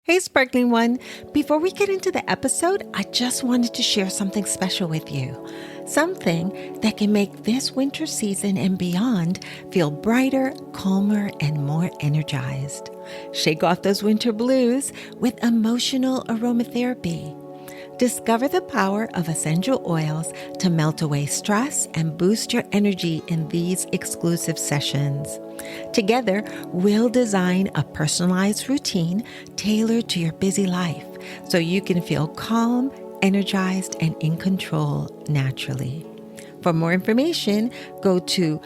Hey, Sparkling One. Before we get into the episode, I just wanted to share something special with you. Something that can make this winter season and beyond feel brighter, calmer, and more energized. Shake off those winter blues with emotional aromatherapy. Discover the power of essential oils to melt away stress and boost your energy in these exclusive sessions. Together, we'll design a personalized routine tailored to your busy life so you can feel calm, energized, and in control naturally. For more information, go to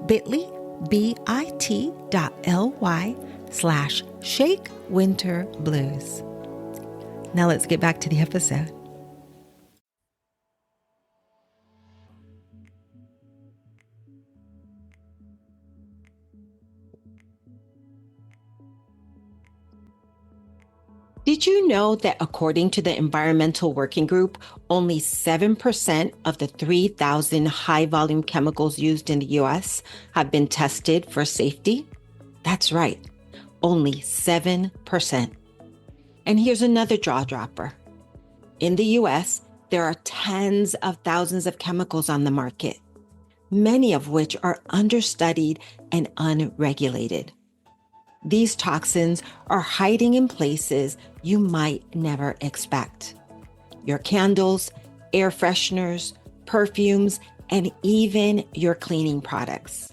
bit.ly/shakewinterblues. Now let's get back to the episode. Did you know that according to the Environmental Working Group, only 7% of the 3,000 high-volume chemicals used in the U.S. have been tested for safety? That's right, only 7%. And here's another jaw-dropper. In the U.S., there are tens of thousands of chemicals on the market, many of which are understudied and unregulated. These toxins are hiding in places you might never expect. Your candles, air fresheners, perfumes, and even your cleaning products.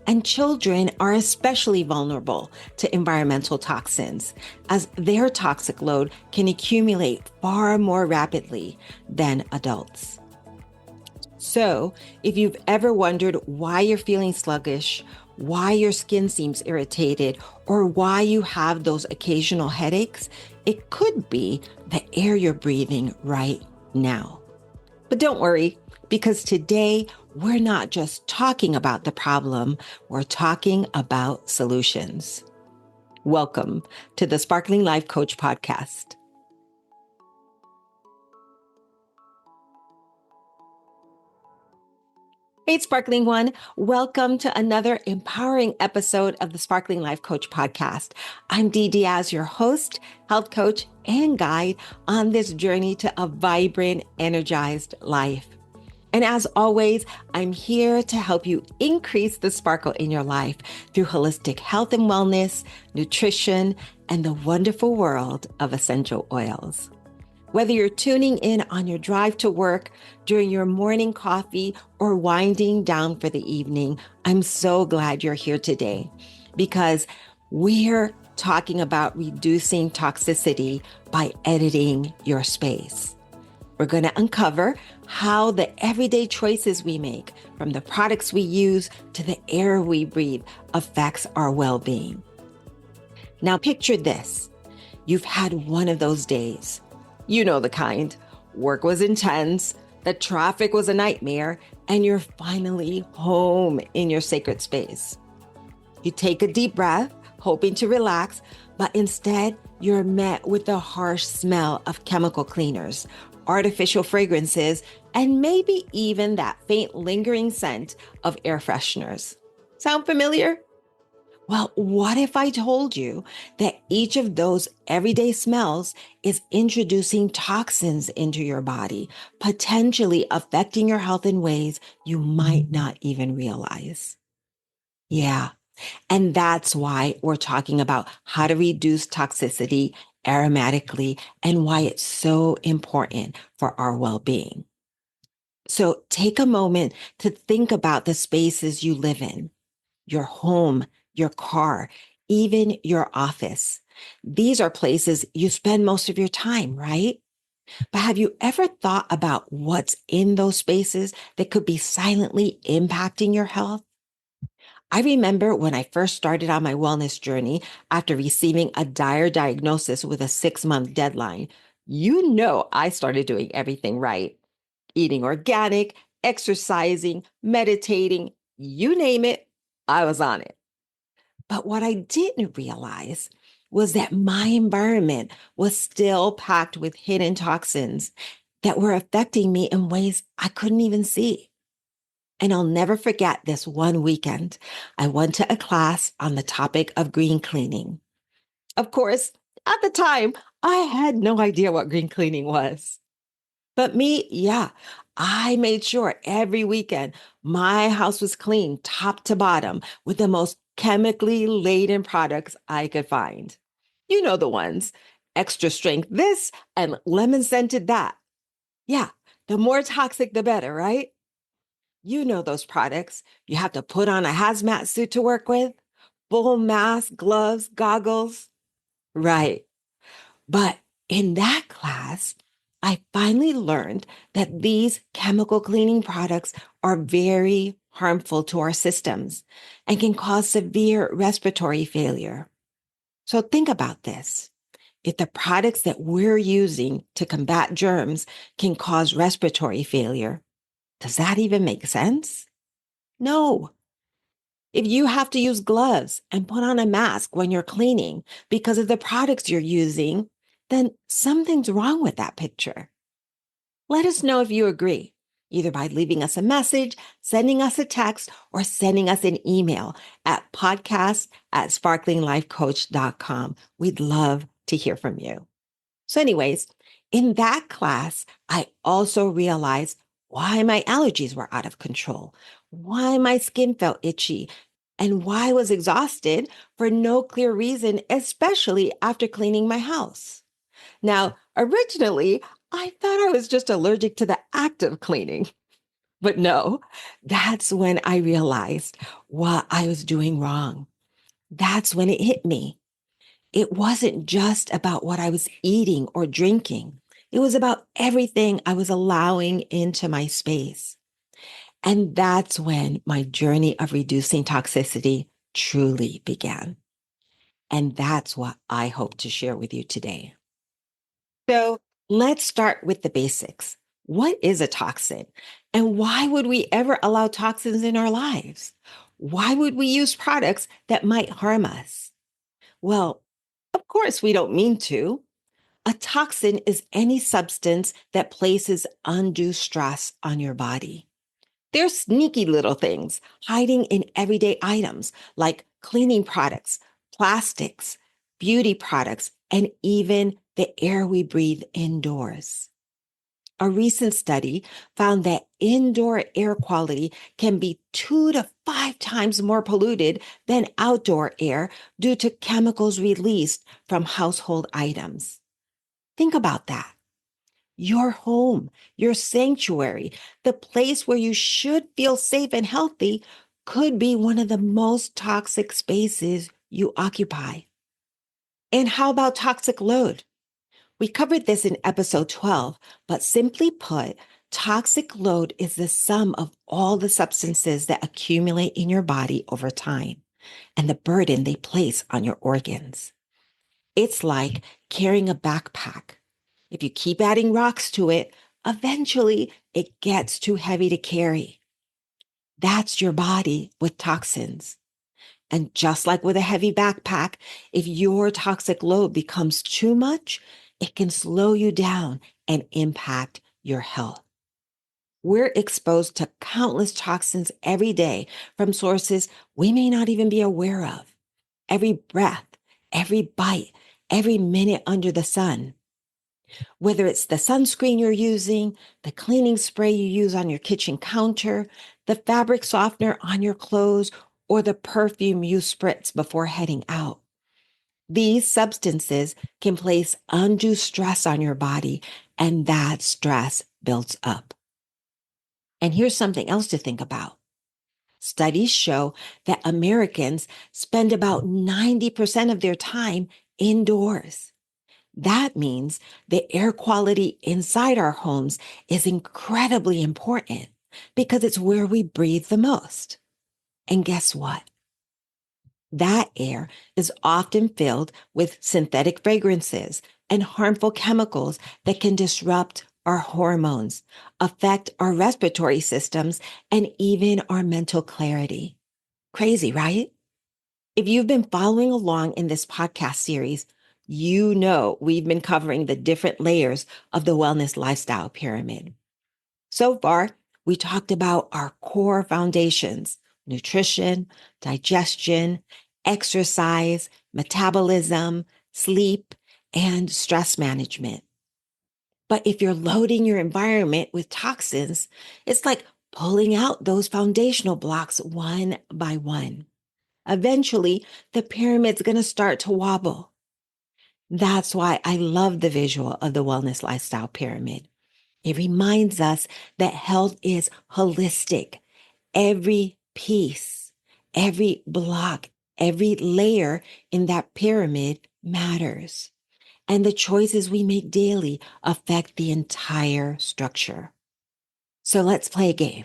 And children are especially vulnerable to environmental toxins, as their toxic load can accumulate far more rapidly than adults. So, if you've ever wondered why you're feeling sluggish, why your skin seems irritated, or why you have those occasional headaches, it could be the air you're breathing right now. But don't worry, because today we're not just talking about the problem, we're talking about solutions. Welcome to the Sparkling Life Coach podcast. Hey, Sparkling One. Welcome to another empowering episode of the Sparkling Life Coach podcast. I'm Dee Diaz, your host, health coach, and guide on this journey to a vibrant, energized life. And as always, I'm here to help you increase the sparkle in your life through holistic health and wellness, nutrition, and the wonderful world of essential oils. Whether you're tuning in on your drive to work, during your morning coffee, or winding down for the evening, I'm so glad you're here today because we're talking about reducing toxicity by editing your space. We're going to uncover how the everyday choices we make, from the products we use to the air we breathe, affects our well-being. Now picture this. You've had one of those days. You know the kind. Work was intense, the traffic was a nightmare, and you're finally home in your sacred space. You take a deep breath, hoping to relax, but instead you're met with the harsh smell of chemical cleaners, artificial fragrances, and maybe even that faint lingering scent of air fresheners. Sound familiar? Well, what if I told you that each of those everyday smells is introducing toxins into your body, potentially affecting your health in ways you might not even realize? Yeah, and that's why we're talking about how to reduce toxicity aromatically and why it's so important for our well-being. So take a moment to think about the spaces you live in, your home, your car, even your office. These are places you spend most of your time, right? But have you ever thought about what's in those spaces that could be silently impacting your health? I remember when I first started on my wellness journey after receiving a dire diagnosis with a 6-month deadline. You know, I started doing everything right. Eating organic, exercising, meditating, you name it, I was on it. But what I didn't realize was that my environment was still packed with hidden toxins that were affecting me in ways I couldn't even see. And I'll never forget this one weekend. I went to a class on the topic of green cleaning. Of course, At the time, I had no idea what green cleaning was. But me, yeah, I made sure every weekend my house was clean top to bottom with the most chemically laden products I could find. You know the ones, extra strength this and lemon scented that. Yeah, the more toxic, the better, right? You know those products you have to put on a hazmat suit to work with, full mask, gloves, goggles. Right. But in that class, I finally learned that these chemical cleaning products are very harmful to our systems and can cause severe respiratory failure. So think about this. If the products that we're using to combat germs can cause respiratory failure, does that even make sense? No. If you have to use gloves and put on a mask when you're cleaning because of the products you're using, then something's wrong with that picture. Let us know if you agree, either by leaving us a message, sending us a text, or sending us an email at podcast@sparklinglifecoach.com. We'd love to hear from you. So anyways, in that class, I also realized why my allergies were out of control, why my skin felt itchy, and why I was exhausted for no clear reason, especially after cleaning my house. Now, originally, I thought I was just allergic to the act of cleaning. But no, that's when I realized what I was doing wrong. That's when it hit me. It wasn't just about what I was eating or drinking. It was about everything I was allowing into my space. And that's when my journey of reducing toxicity truly began. And that's what I hope to share with you today. So let's start with the basics. What is a toxin? And why would we ever allow toxins in our lives? Why would we use products that might harm us? Well, of course, we don't mean to. A toxin is any substance that places undue stress on your body. They're sneaky little things hiding in everyday items like cleaning products, plastics, beauty products, and even the air we breathe indoors. A recent study found that indoor air quality can be 2 to 5 times more polluted than outdoor air due to chemicals released from household items. Think about that. Your home, your sanctuary, the place where you should feel safe and healthy could be one of the most toxic spaces you occupy. And how about toxic load? We covered this in episode 12, but simply put, toxic load is the sum of all the substances that accumulate in your body over time and the burden they place on your organs. It's like carrying a backpack. If you keep adding rocks to it, eventually it gets too heavy to carry. That's your body with toxins. And just like with a heavy backpack, if your toxic load becomes too much, it can slow you down and impact your health. We're exposed to countless toxins every day from sources we may not even be aware of. Every breath, every bite, every minute under the sun. Whether it's the sunscreen you're using, the cleaning spray you use on your kitchen counter, the fabric softener on your clothes, or the perfume you spritz before heading out. These substances can place undue stress on your body, and that stress builds up. And here's something else to think about. Studies show that Americans spend about 90% of their time indoors. That means the air quality inside our homes is incredibly important because it's where we breathe the most. And guess what? That air is often filled with synthetic fragrances and harmful chemicals that can disrupt our hormones, affect our respiratory systems, and even our mental clarity. Crazy, right? If you've been following along in this podcast series, you know we've been covering the different layers of the wellness lifestyle pyramid. So far, we talked about our core foundations: nutrition, digestion, exercise, metabolism, sleep, and stress management. But if you're loading your environment with toxins, it's like pulling out those foundational blocks one by one. Eventually, the pyramid's going to start to wobble. That's why I love the visual of the wellness lifestyle pyramid. It reminds us that health is holistic. Every piece, every block, every layer in that pyramid matters. And the choices we make daily affect the entire structure. So let's play a game.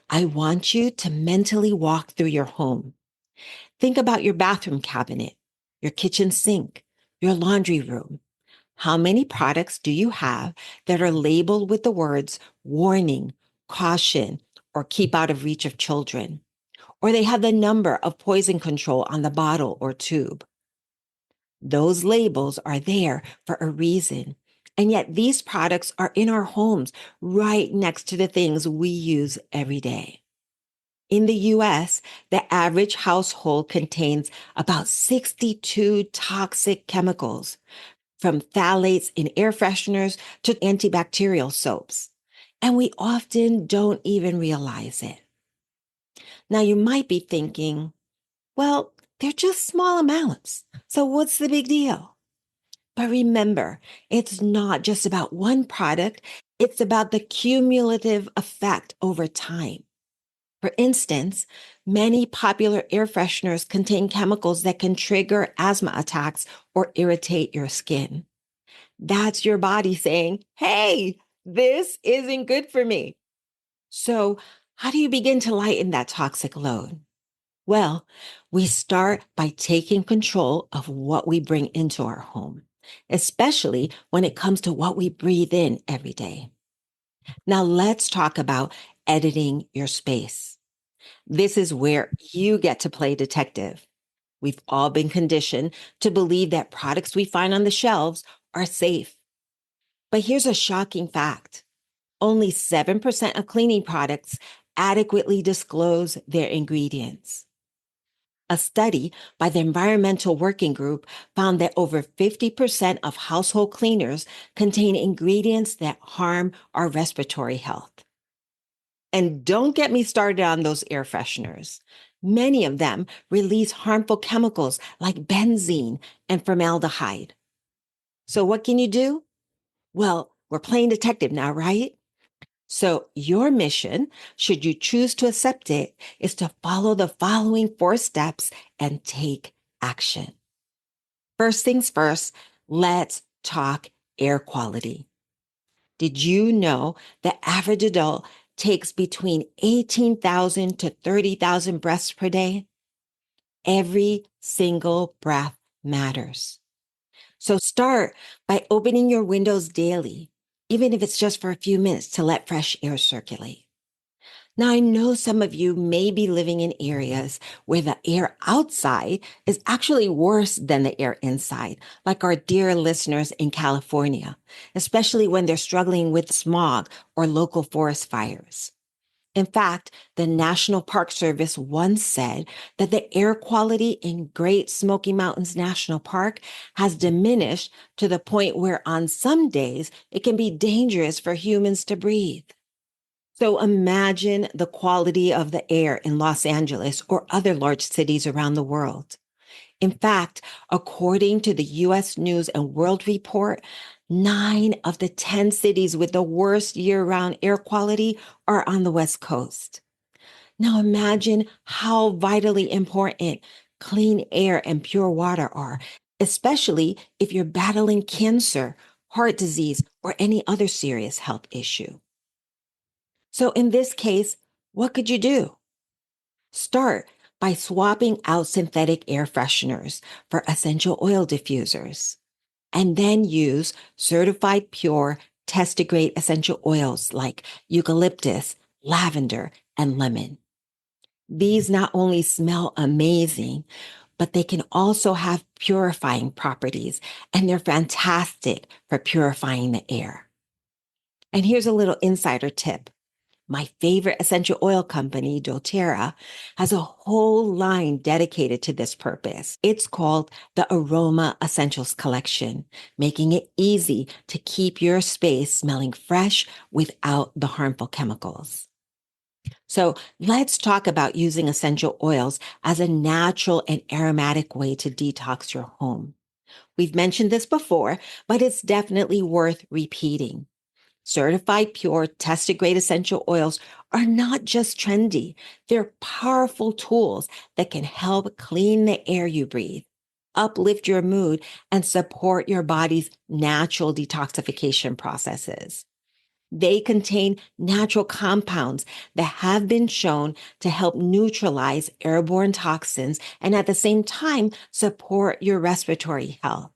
I want you to mentally walk through your home. Think about your bathroom cabinet, your kitchen sink, your laundry room. How many products do you have that are labeled with the words warning, caution, or keep out of reach of children? Or they have the number of poison control on the bottle or tube? Those labels are there for a reason. And yet these products are in our homes right next to the things we use every day. In the US, the average household contains about 62 toxic chemicals, from phthalates in air fresheners to antibacterial soaps. And we often don't even realize it. Now, you might be thinking, well, they're just small amounts. So what's the big deal? But remember, it's not just about one product. It's about the cumulative effect over time. For instance, many popular air fresheners contain chemicals that can trigger asthma attacks or irritate your skin. That's your body saying, hey, this isn't good for me. So how do you begin to lighten that toxic load? Well, we start by taking control of what we bring into our home, especially when it comes to what we breathe in every day. Now let's talk about editing your space. This is where you get to play detective. We've all been conditioned to believe that products we find on the shelves are safe. But here's a shocking fact. Only 7% of cleaning products adequately disclose their ingredients. A study by the Environmental Working Group found that over 50% of household cleaners contain ingredients that harm our respiratory health. And don't get me started on those air fresheners. Many of them release harmful chemicals like benzene and formaldehyde. So what can you do? Well, we're playing detective now, right? So your mission, should you choose to accept it, is to follow the following 4 steps and take action. First things first, let's talk air quality. Did you know the average adult takes between 18,000 to 30,000 breaths per day? Every single breath matters. So start by opening your windows daily, even if it's just for a few minutes to let fresh air circulate. Now, I know some of you may be living in areas where the air outside is actually worse than the air inside, like our dear listeners in California, especially when they're struggling with smog or local forest fires. In fact, the National Park Service once said that the air quality in Great Smoky Mountains National Park has diminished to the point where on some days it can be dangerous for humans to breathe. So imagine the quality of the air in Los Angeles or other large cities around the world. In fact, according to the US News and World Report, 9 of the 10 cities with the worst year-round air quality are on the West Coast. Now imagine how vitally important clean air and pure water are, especially if you're battling cancer, heart disease, or any other serious health issue. So in this case, what could you do? Start by swapping out synthetic air fresheners for essential oil diffusers, and then use certified pure, tested grade essential oils like eucalyptus, lavender, and lemon. These not only smell amazing, but they can also have purifying properties, and they're fantastic for purifying the air. And here's a little insider tip. My favorite essential oil company, doTERRA, has a whole line dedicated to this purpose. It's called the Aroma Essentials Collection, making it easy to keep your space smelling fresh without the harmful chemicals. So let's talk about using essential oils as a natural and aromatic way to detox your home. We've mentioned this before, but it's definitely worth repeating. Certified pure, tested grade essential oils are not just trendy. They're powerful tools that can help clean the air you breathe, uplift your mood, and support your body's natural detoxification processes. They contain natural compounds that have been shown to help neutralize airborne toxins and at the same time support your respiratory health.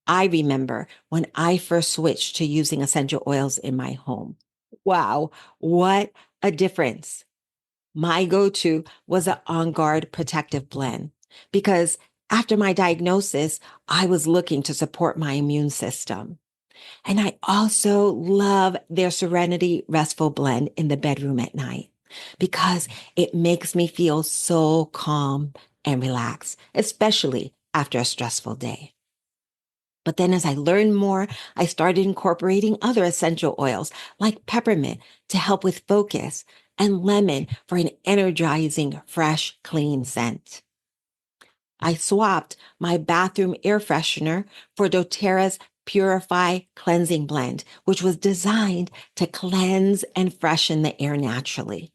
I remember when I first switched to using essential oils in my home. Wow, what a difference. My go-to was an On Guard protective blend because after my diagnosis, I was looking to support my immune system. And I also love their Serenity Restful Blend in the bedroom at night because it makes me feel so calm and relaxed, especially after a stressful day. But then as I learned more, I started incorporating other essential oils like peppermint to help with focus and lemon for an energizing, fresh, clean scent. I swapped my bathroom air freshener for doTERRA's Purify Cleansing Blend, which was designed to cleanse and freshen the air naturally.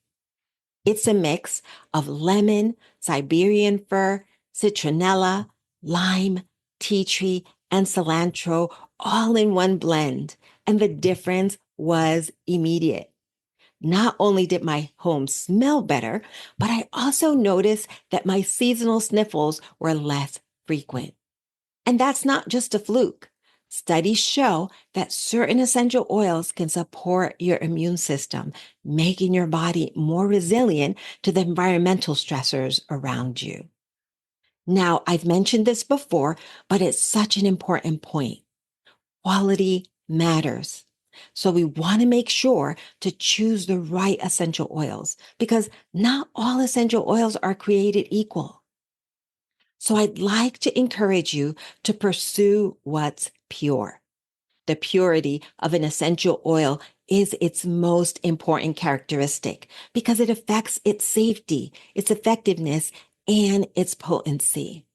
It's a mix of lemon, Siberian fir, citronella, lime, tea tree, and cilantro all in one blend. And the difference was immediate. Not only did my home smell better, but I also noticed that my seasonal sniffles were less frequent. And that's not just a fluke. Studies show that certain essential oils can support your immune system, making your body more resilient to the environmental stressors around you. Now, I've mentioned this before, but it's such an important point. Quality matters. So we want to make sure to choose the right essential oils because not all essential oils are created equal. So I'd like to encourage you to pursue what's pure. The purity of an essential oil is its most important characteristic because it affects its safety, its effectiveness, and its potency.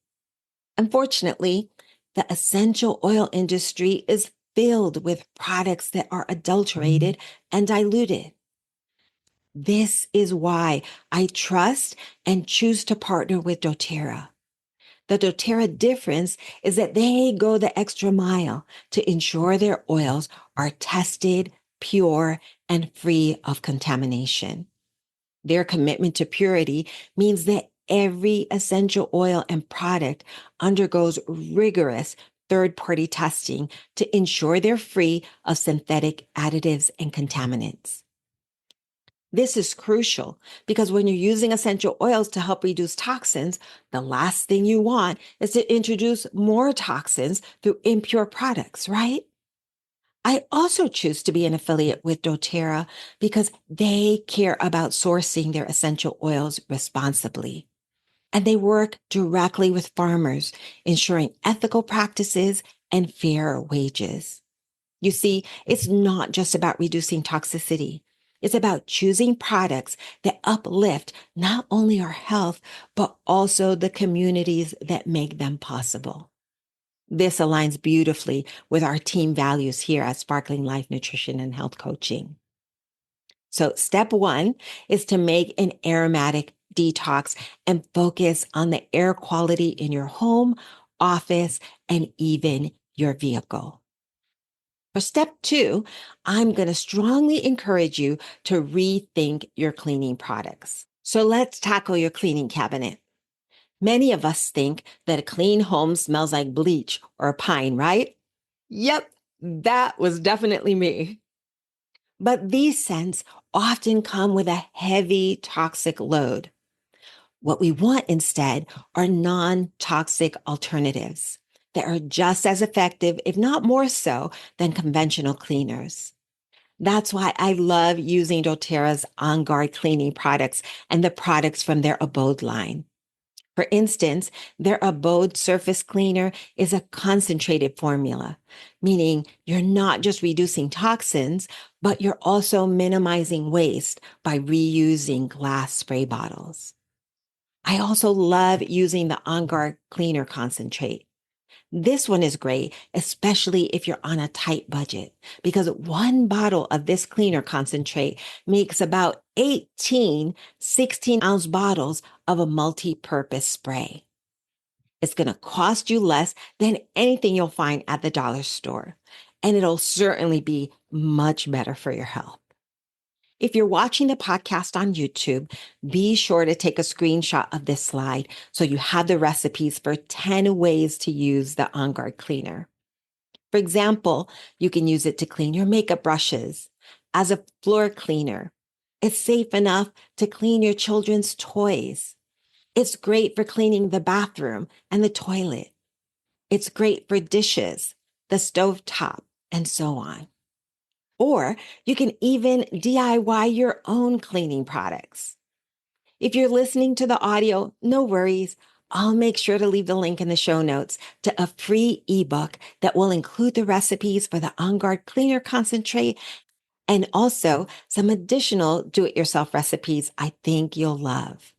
Unfortunately, the essential oil industry is filled with products that are adulterated and diluted. This is why I trust and choose to partner with doTERRA. The doTERRA difference is that they go the extra mile to ensure their oils are tested, pure, and free of contamination. Their commitment to purity means that every essential oil and product undergoes rigorous third-party testing to ensure they're free of synthetic additives and contaminants. This is crucial because when you're using essential oils to help reduce toxins, the last thing you want is to introduce more toxins through impure products, right? I also choose to be an affiliate with doTERRA because they care about sourcing their essential oils responsibly. And they work directly with farmers, ensuring ethical practices and fair wages. You see, it's not just about reducing toxicity. It's about choosing products that uplift not only our health, but also the communities that make them possible. This aligns beautifully with our team values here at Sparkling Life Nutrition and Health Coaching. So step one is to make an aromatic detox and focus on the air quality in your home, office, and even your vehicle. For step two, I'm going to strongly encourage you to rethink your cleaning products. So let's tackle your cleaning cabinet. Many of us think that a clean home smells like bleach or pine, right? Yep, that was definitely me. But these scents often come with a heavy toxic load. What we want instead are non-toxic alternatives that are just as effective, if not more so, than conventional cleaners. That's why I love using doTERRA's On Guard cleaning products and the products from their Abode line. For instance, their Abode Surface Cleaner is a concentrated formula, meaning you're not just reducing toxins, but you're also minimizing waste by reusing glass spray bottles. I also love using the On Guard Cleaner Concentrate. This one is great, especially if you're on a tight budget, because one bottle of this cleaner concentrate makes about 18 16-ounce bottles of a multi-purpose spray. It's going to cost you less than anything you'll find at the dollar store, and it'll certainly be much better for your health. If you're watching the podcast on YouTube, be sure to take a screenshot of this slide so you have the recipes for 10 ways to use the On Guard cleaner. For example, you can use it to clean your makeup brushes, as a floor cleaner. It's safe enough to clean your children's toys. It's great for cleaning the bathroom and the toilet. It's great for dishes, the stovetop, and so on. Or you can even DIY your own cleaning products. If you're listening to the audio, no worries. I'll make sure to leave the link in the show notes to a free ebook that will include the recipes for the On Guard Cleaner Concentrate and also some additional do-it-yourself recipes I think you'll love.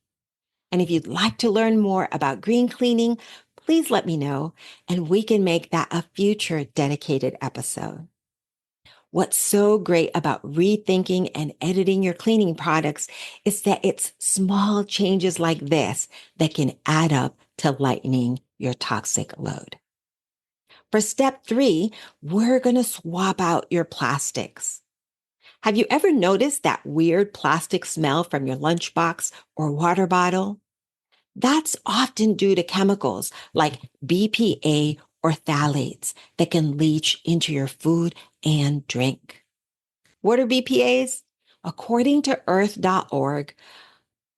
And if you'd like to learn more about green cleaning, please let me know, and we can make that a future dedicated episode. What's so great about rethinking and editing your cleaning products is that it's small changes like this that can add up to lightening your toxic load. For step 3, we're going to swap out your plastics. Have you ever noticed that weird plastic smell from your lunchbox or water bottle? That's often due to chemicals like BPA or phthalates that can leach into your food and drink. What are BPAs? According to earth.org,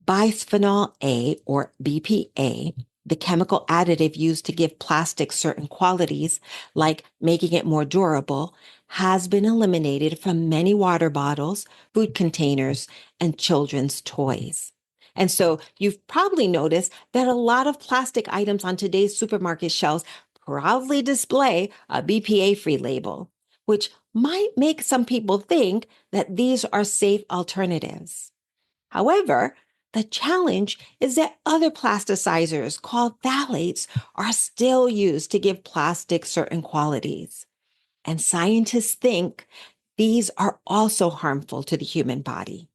bisphenol A, or BPA, the chemical additive used to give plastic certain qualities, like making it more durable, has been eliminated from many water bottles, food containers, and children's toys. And so you've probably noticed that a lot of plastic items on today's supermarket shelves proudly display a BPA-free label, which might make some people think that these are safe alternatives. However, the challenge is that other plasticizers called phthalates are still used to give plastic certain qualities. And scientists think these are also harmful to the human body.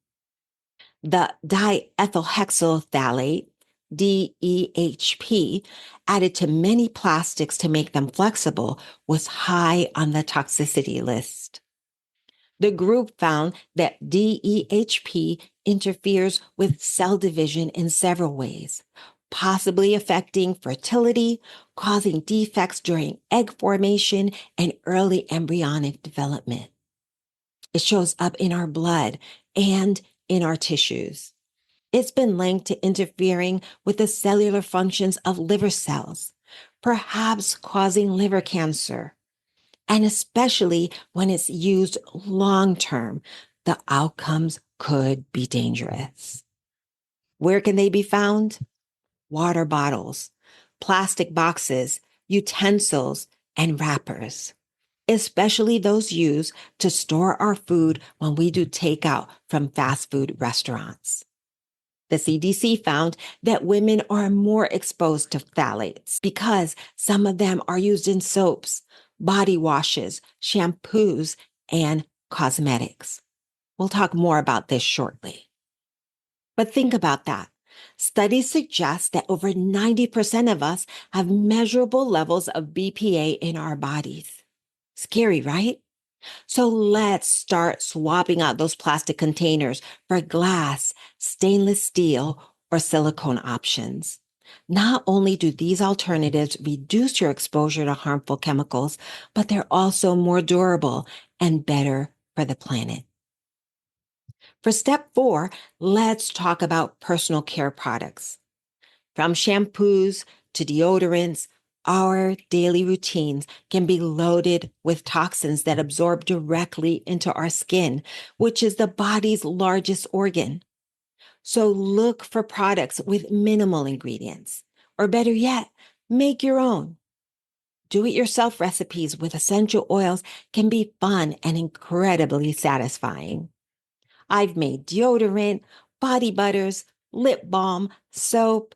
The diethylhexyl phthalate, DEHP, added to many plastics to make them flexible, was high on the toxicity list. The group found that DEHP interferes with cell division in several ways, possibly affecting fertility, causing defects during egg formation and early embryonic development. It shows up in our blood and in our tissues. It's been linked to interfering with the cellular functions of liver cells, perhaps causing liver cancer. And especially when it's used long-term, the outcomes could be dangerous. Where can they be found? Water bottles, plastic boxes, utensils, and wrappers, especially those used to store our food when we do takeout from fast food restaurants. The CDC found that women are more exposed to phthalates because some of them are used in soaps, body washes, shampoos, and cosmetics. We'll talk more about this shortly. But think about that. Studies suggest that over 90% of us have measurable levels of BPA in our bodies. Scary, right? So let's start swapping out those plastic containers for glass, stainless steel, or silicone options. Not only do these alternatives reduce your exposure to harmful chemicals, but they're also more durable and better for the planet. For step 4, let's talk about personal care products. From shampoos to deodorants, our daily routines can be loaded with toxins that absorb directly into our skin, which is the body's largest organ. So look for products with minimal ingredients, or better yet, make your own. Do-it-yourself recipes with essential oils can be fun and incredibly satisfying. I've made deodorant, body butters, lip balm, soap,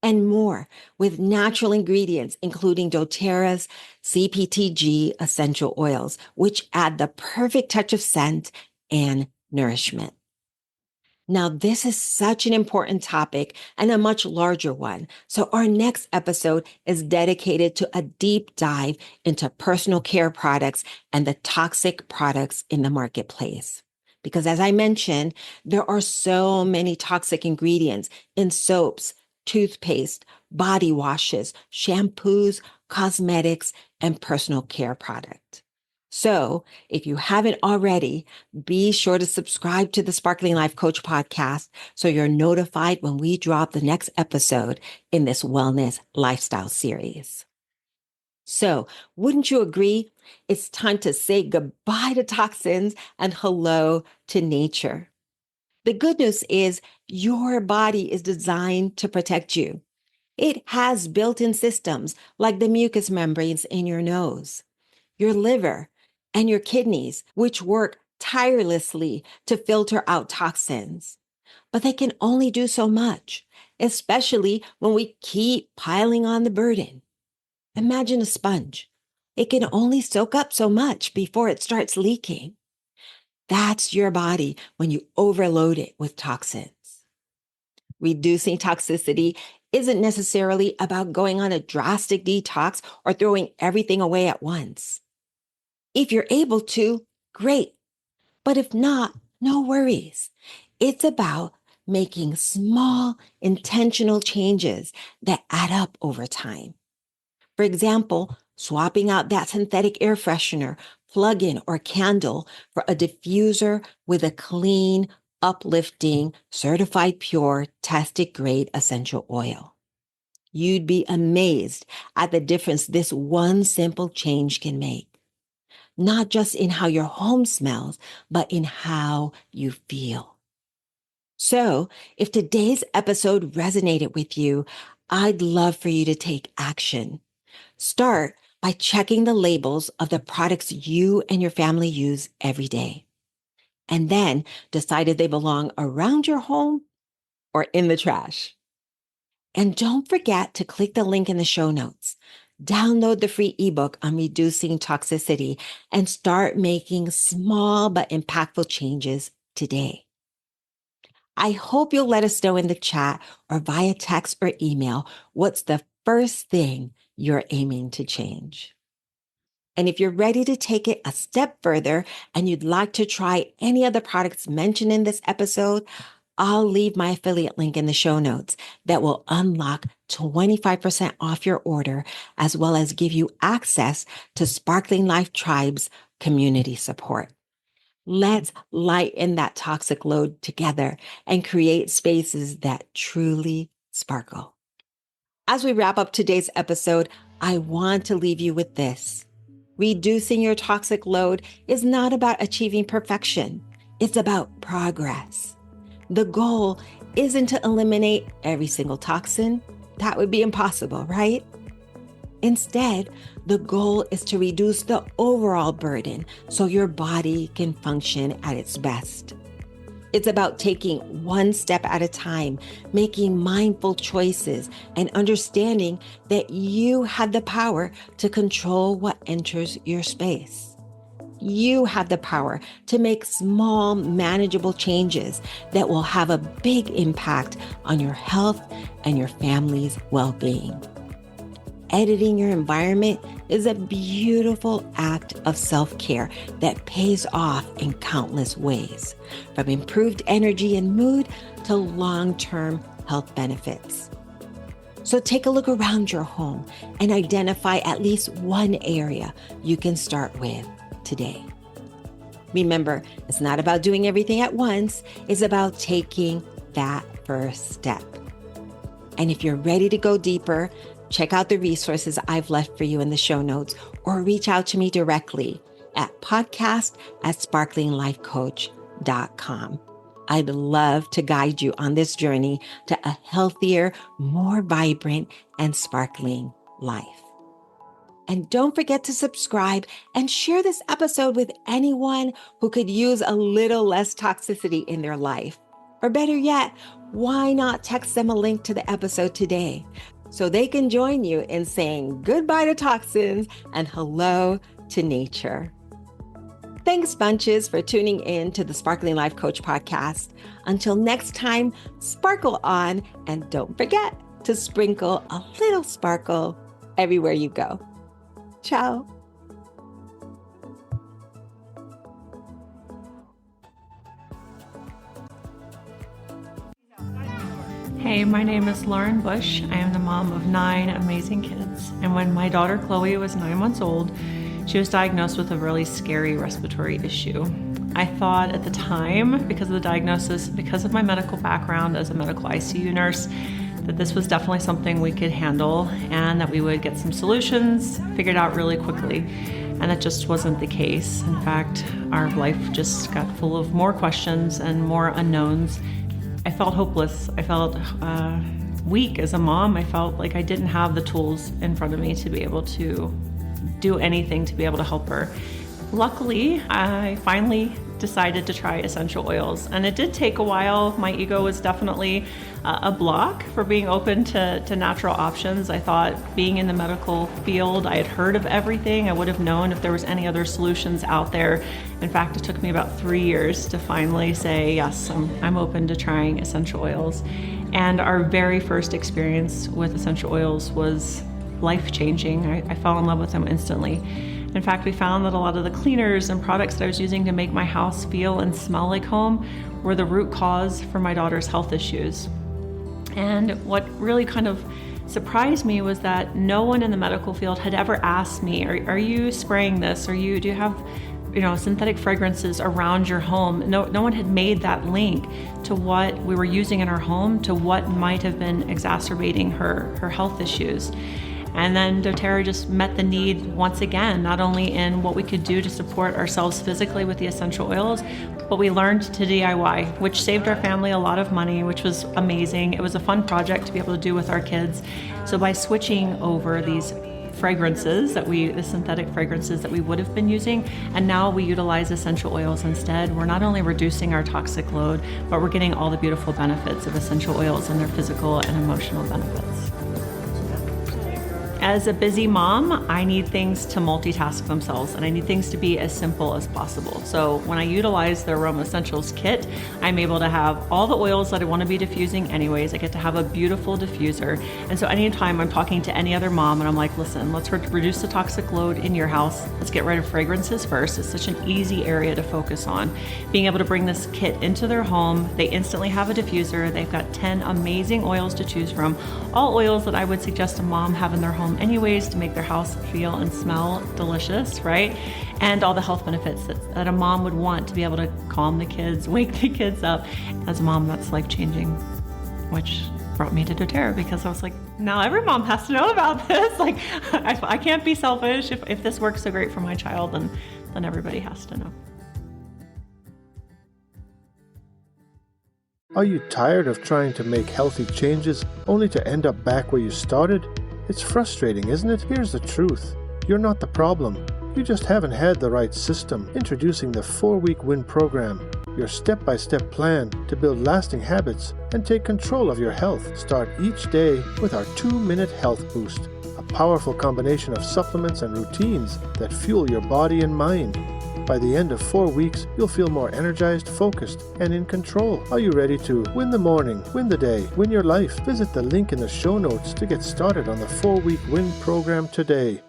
and more with natural ingredients, including doTERRA's CPTG essential oils, which add the perfect touch of scent and nourishment. Now, this is such an important topic and a much larger one. So our next episode is dedicated to a deep dive into personal care products and the toxic products in the marketplace. Because as I mentioned, there are so many toxic ingredients in soaps, toothpaste, body washes, shampoos, cosmetics, and personal care products. So if you haven't already, be sure to subscribe to the Sparkling Life Coach podcast so you're notified when we drop the next episode in this wellness lifestyle series. So wouldn't you agree? It's time to say goodbye to toxins and hello to nature. The good news is your body is designed to protect you. It has built-in systems like the mucous membranes in your nose, your liver, and your kidneys, which work tirelessly to filter out toxins. But they can only do so much, especially when we keep piling on the burden. Imagine a sponge. It can only soak up so much before it starts leaking. That's your body when you overload it with toxins. Reducing toxicity isn't necessarily about going on a drastic detox or throwing everything away at once. If you're able to, great. But if not, no worries. It's about making small, intentional changes that add up over time. For example, swapping out that synthetic air freshener, plug-in, or candle for a diffuser with a clean, uplifting, certified pure, tested grade essential oil. You'd be amazed at the difference this one simple change can make. Not just in how your home smells, but in how you feel. So, if today's episode resonated with you, I'd love for you to take action. Start by checking the labels of the products you and your family use every day. And then decide if they belong around your home or in the trash. And don't forget to click the link in the show notes. Download the free ebook on reducing toxicity and start making small but impactful changes today. I hope you'll let us know in the chat or via text or email what's the first thing you're aiming to change. And if you're ready to take it a step further and you'd like to try any of the products mentioned in this episode, I'll leave my affiliate link in the show notes that will unlock 25% off your order, as well as give you access to Sparkling Life Tribe's community support. Let's lighten that toxic load together and create spaces that truly sparkle. As we wrap up today's episode, I want to leave you with this. Reducing your toxic load is not about achieving perfection. It's about progress. The goal isn't to eliminate every single toxin. That would be impossible, right? Instead, the goal is to reduce the overall burden so your body can function at its best. It's about taking one step at a time, making mindful choices, and understanding that you have the power to control what enters your space. You have the power to make small, manageable changes that will have a big impact on your health and your family's well-being. Editing your environment is a beautiful act of self-care that pays off in countless ways, from improved energy and mood to long-term health benefits. So take a look around your home and identify at least one area you can start with today. Remember, it's not about doing everything at once. It's about taking that first step. And if you're ready to go deeper, check out the resources I've left for you in the show notes or reach out to me directly at podcast@sparklinglifecoach.com. I'd love to guide you on this journey to a healthier, more vibrant, and sparkling life. And don't forget to subscribe and share this episode with anyone who could use a little less toxicity in their life. Or better yet, why not text them a link to the episode today so they can join you in saying goodbye to toxins and hello to nature. Thanks, bunches, for tuning in to the Sparkling Life Coach podcast. Until next time, sparkle on, and don't forget to sprinkle a little sparkle everywhere you go. Ciao. Hey, my name is Lauren Bush. I am the mom of 9 amazing kids. And when my daughter Chloe was 9 months old, she was diagnosed with a really scary respiratory issue. I thought at the time, because of the diagnosis, because of my medical background as a medical ICU nurse, that this was definitely something we could handle and that we would get some solutions figured out really quickly. And that just wasn't the case. In fact, our life just got full of more questions and more unknowns. I felt hopeless. I felt weak as a mom. I felt like I didn't have the tools in front of me to be able to do anything to be able to help her. Luckily, I finally decided to try essential oils, and it did take a while. My ego was definitely a block for being open to natural options. I thought, being in the medical field, I had heard of everything. I would have known if there was any other solutions out there. In fact, it took me about 3 years to finally say, yes, I'm open to trying essential oils. And our very first experience with essential oils was life-changing. I fell in love with them instantly. In fact, we found that a lot of the cleaners and products that I was using to make my house feel and smell like home were the root cause for my daughter's health issues. And what really kind of surprised me was that no one in the medical field had ever asked me, are you spraying this? Do you have synthetic fragrances around your home? No one had made that link to what we were using in our home to what might have been exacerbating her health issues. And then doTERRA just met the need once again, not only in what we could do to support ourselves physically with the essential oils, but we learned to DIY, which saved our family a lot of money, which was amazing. It was a fun project to be able to do with our kids. So by switching over these fragrances the synthetic fragrances that we would have been using, and now we utilize essential oils instead, we're not only reducing our toxic load, but we're getting all the beautiful benefits of essential oils and their physical and emotional benefits. As a busy mom, I need things to multitask themselves, and I need things to be as simple as possible. So when I utilize the Aroma Essentials kit, I'm able to have all the oils that I want to be diffusing anyways. I get to have a beautiful diffuser. And so anytime I'm talking to any other mom and I'm like, listen, let's reduce the toxic load in your house. Let's get rid of fragrances first. It's such an easy area to focus on. Being able to bring this kit into their home, they instantly have a diffuser. They've got 10 amazing oils to choose from. All oils that I would suggest a mom have in their home anyways to make their house feel and smell delicious, right? And all the health benefits that a mom would want to be able to calm the kids, wake the kids up. As a mom, that's life-changing, which brought me to doTERRA because I was like, now every mom has to know about this. Like, I can't be selfish. If this works so great for my child, then everybody has to know. Are you tired of trying to make healthy changes only to end up back where you started? It's frustrating, isn't it? Here's the truth. You're not the problem. You just haven't had the right system. Introducing the 4-week WIN program, your step-by-step plan to build lasting habits and take control of your health. Start each day with our 2-minute health boost, a powerful combination of supplements and routines that fuel your body and mind. By the end of 4 weeks, you'll feel more energized, focused, and in control. Are you ready to win the morning, win the day, win your life? Visit the link in the show notes to get started on the 4-week WIN program today.